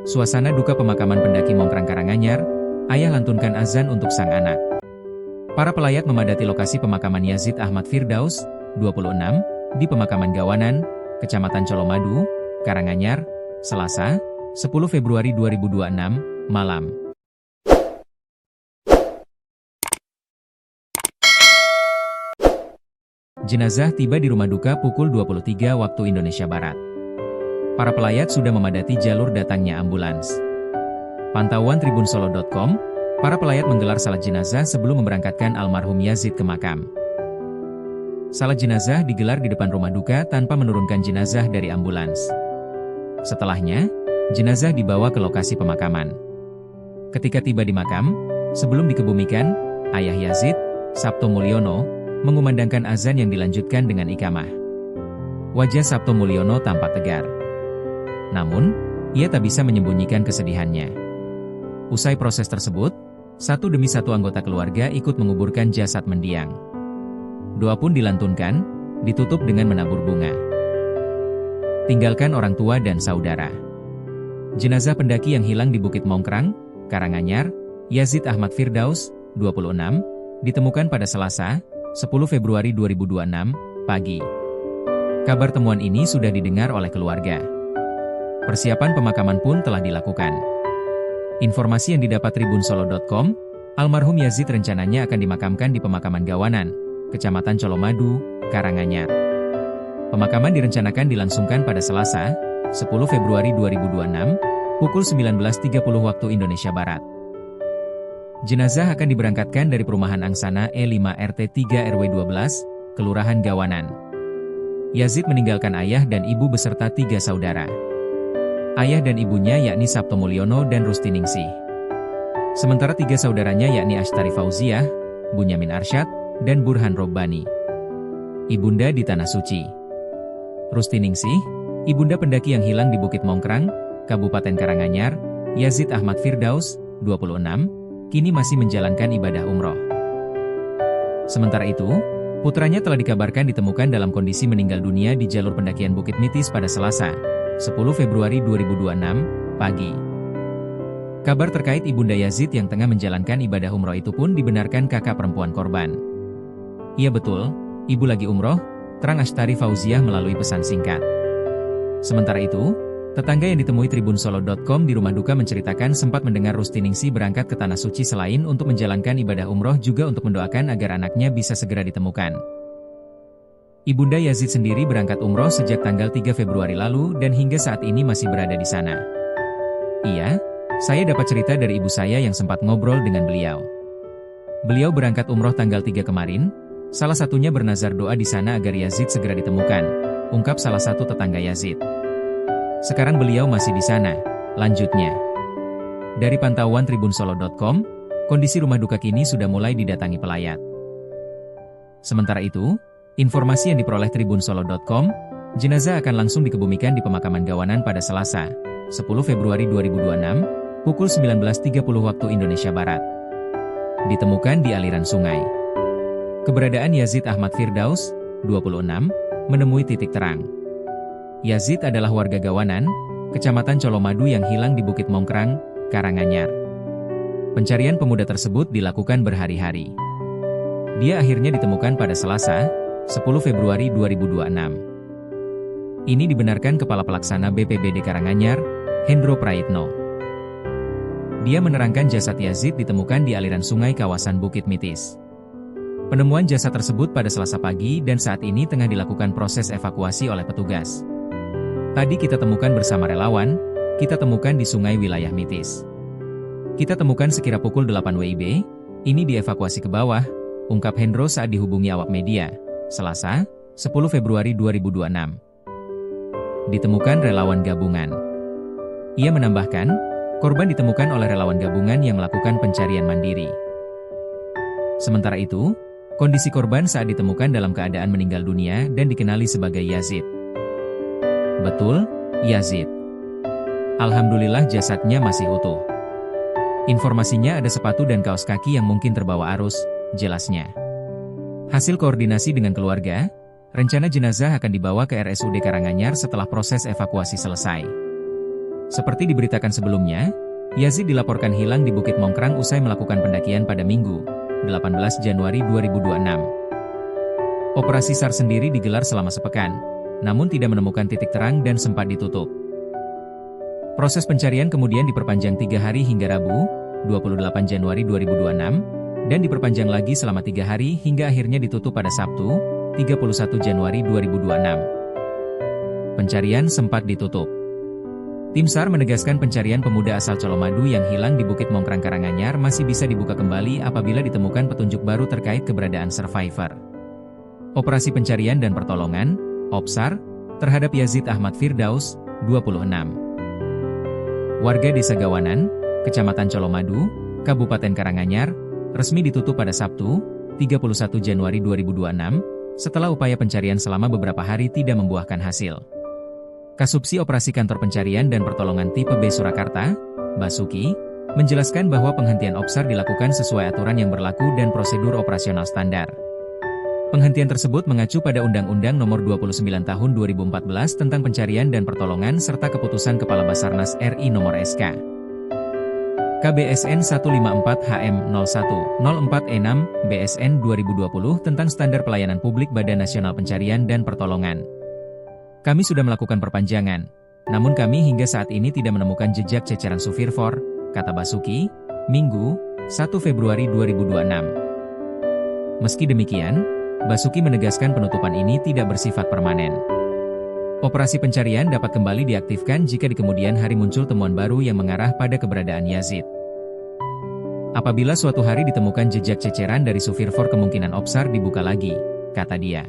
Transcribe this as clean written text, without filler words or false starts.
Suasana duka pemakaman pendaki Mongkrang Karanganyar, ayah lantunkan azan untuk sang anak. Para pelayat memadati lokasi pemakaman Yazid Ahmad Firdaus, 26, di Pemakaman Gawanan, Kecamatan Colomadu, Karanganyar, Selasa, 10 Februari 2026, malam. Jenazah tiba di rumah duka pukul 23 waktu Indonesia Barat. Para pelayat sudah memadati jalur datangnya ambulans. Pantauan tribunsolo.com, para pelayat menggelar salat jenazah sebelum memberangkatkan almarhum Yazid ke makam. Salat jenazah digelar di depan rumah duka tanpa menurunkan jenazah dari ambulans. Setelahnya, jenazah dibawa ke lokasi pemakaman. Ketika tiba di makam, sebelum dikebumikan, ayah Yazid, Sabto Mulyono, mengumandangkan azan yang dilanjutkan dengan ikamah. Wajah Sabto Mulyono tampak tegar. Namun, ia tak bisa menyembunyikan kesedihannya. Usai proses tersebut, satu demi satu anggota keluarga ikut menguburkan jasad mendiang. Doa pun dilantunkan, ditutup dengan menabur bunga. Tinggalkan orang tua dan saudara. Jenazah pendaki yang hilang di Bukit Mongkrang, Karanganyar, Yazid Ahmad Firdaus, 26, ditemukan pada Selasa, 10 Februari 2026, pagi. Kabar temuan ini sudah didengar oleh keluarga. Persiapan pemakaman pun telah dilakukan. Informasi yang didapat tribunsolo.com, almarhum Yazid rencananya akan dimakamkan di Pemakaman Gawanan, Kecamatan Colomadu, Karanganyar. Pemakaman direncanakan dilangsungkan pada Selasa, 10 Februari 2026, pukul 19.30 waktu Indonesia Barat. Jenazah akan diberangkatkan dari Perumahan Angsana E5 RT 3 RW 12, Kelurahan Gawanan. Yazid meninggalkan ayah dan ibu beserta 3 saudara. Ayah dan ibunya yakni Sabto Mulyono dan Rustiningsih. Sementara 3 saudaranya yakni Ashtari Fauziah, Bunyamin Arsyad, dan Burhan Robbani. Ibunda di Tanah Suci. Rustiningsih, ibunda pendaki yang hilang di Bukit Mongkrang, Kabupaten Karanganyar, Yazid Ahmad Firdaus, 26, kini masih menjalankan ibadah umroh. Sementara itu, putranya telah dikabarkan ditemukan dalam kondisi meninggal dunia di jalur pendakian Bukit Mitis pada Selasa, 10 Februari 2026, pagi. Kabar terkait ibunda Yazid yang tengah menjalankan ibadah umroh itu pun dibenarkan kakak perempuan korban. Iya betul, ibu lagi umroh, terang Ashtari Fauziah melalui pesan singkat. Sementara itu, tetangga yang ditemui tribunsolo.com di rumah duka menceritakan sempat mendengar Rustiningsih berangkat ke Tanah Suci selain untuk menjalankan ibadah umroh juga untuk mendoakan agar anaknya bisa segera ditemukan. Ibunda Yazid sendiri berangkat umroh sejak tanggal 3 Februari lalu dan hingga saat ini masih berada di sana. Iya, saya dapat cerita dari ibu saya yang sempat ngobrol dengan beliau. Beliau berangkat umroh tanggal 3 kemarin, salah satunya bernazar doa di sana agar Yazid segera ditemukan, ungkap salah satu tetangga Yazid. Sekarang beliau masih di sana, lanjutnya. Dari pantauan tribunsolo.com, kondisi rumah duka kini sudah mulai didatangi pelayat. Sementara itu, informasi yang diperoleh tribunsolo.com, jenazah akan langsung dikebumikan di Pemakaman Gawanan pada Selasa, 10 Februari 2026, pukul 19.30 waktu Indonesia Barat. Ditemukan di aliran sungai. Keberadaan Yazid Ahmad Firdaus, 26, menemui titik terang. Yazid adalah warga Gawanan, Kecamatan Colomadu yang hilang di Bukit Mongkrang, Karanganyar. Pencarian pemuda tersebut dilakukan berhari-hari. Dia akhirnya ditemukan pada Selasa, 10 Februari 2026. Ini dibenarkan Kepala Pelaksana BPBD Karanganyar, Hendro Prayitno. Dia menerangkan jasad Yazid ditemukan di aliran sungai kawasan Bukit Mitis. Penemuan jasad tersebut pada Selasa pagi dan saat ini tengah dilakukan proses evakuasi oleh petugas. Tadi kita temukan bersama relawan, kita temukan di sungai wilayah Mitis. Kita temukan sekira pukul 8 WIB, ini dievakuasi ke bawah, ungkap Hendro saat dihubungi awak media, Selasa, 10 Februari 2026. Ditemukan relawan gabungan. Ia menambahkan, korban ditemukan oleh relawan gabungan yang melakukan pencarian mandiri. Sementara itu, kondisi korban saat ditemukan dalam keadaan meninggal dunia dan dikenali sebagai Yazid. Betul, Yazid. Alhamdulillah jasadnya masih utuh. Informasinya ada sepatu dan kaos kaki yang mungkin terbawa arus, jelasnya. Hasil koordinasi dengan keluarga, rencana jenazah akan dibawa ke RSUD Karanganyar setelah proses evakuasi selesai. Seperti diberitakan sebelumnya, Yazid dilaporkan hilang di Bukit Mongkrang usai melakukan pendakian pada Minggu, 18 Januari 2026. Operasi SAR sendiri digelar selama sepekan, namun tidak menemukan titik terang dan sempat ditutup. Proses pencarian kemudian diperpanjang 3 hari hingga Rabu, 28 Januari 2026, dan diperpanjang lagi selama 3 hari hingga akhirnya ditutup pada Sabtu, 31 Januari 2026. Pencarian sempat ditutup. Tim SAR menegaskan pencarian pemuda asal Colomadu yang hilang di Bukit Mongkrang Karanganyar masih bisa dibuka kembali apabila ditemukan petunjuk baru terkait keberadaan survivor. Operasi pencarian dan pertolongan, OPSAR, terhadap Yazid Ahmad Firdaus, 26. Warga Desa Gawanan, Kecamatan Colomadu, Kabupaten Karanganyar, resmi ditutup pada Sabtu, 31 Januari 2026, setelah upaya pencarian selama beberapa hari tidak membuahkan hasil. Kasubsi Operasi Kantor Pencarian dan Pertolongan Tipe B Surakarta, Basuki, menjelaskan bahwa penghentian OPSAR dilakukan sesuai aturan yang berlaku dan prosedur operasional standar. Penghentian tersebut mengacu pada Undang-Undang Nomor 29 Tahun 2014 tentang Pencarian dan Pertolongan serta Keputusan Kepala Basarnas RI Nomor SK. KBSN 154HM0104E6 BSN 2020 tentang Standar Pelayanan Publik Badan Nasional Pencarian dan Pertolongan. Kami sudah melakukan perpanjangan, namun kami hingga saat ini tidak menemukan jejak ceceran survivor, kata Basuki, Minggu, 1 Februari 2026. Meski demikian, Basuki menegaskan penutupan ini tidak bersifat permanen. Operasi pencarian dapat kembali diaktifkan jika di kemudian hari muncul temuan baru yang mengarah pada keberadaan Yazid. Apabila suatu hari ditemukan jejak ceceran dari survivor, kemungkinan OPSAR dibuka lagi, kata dia.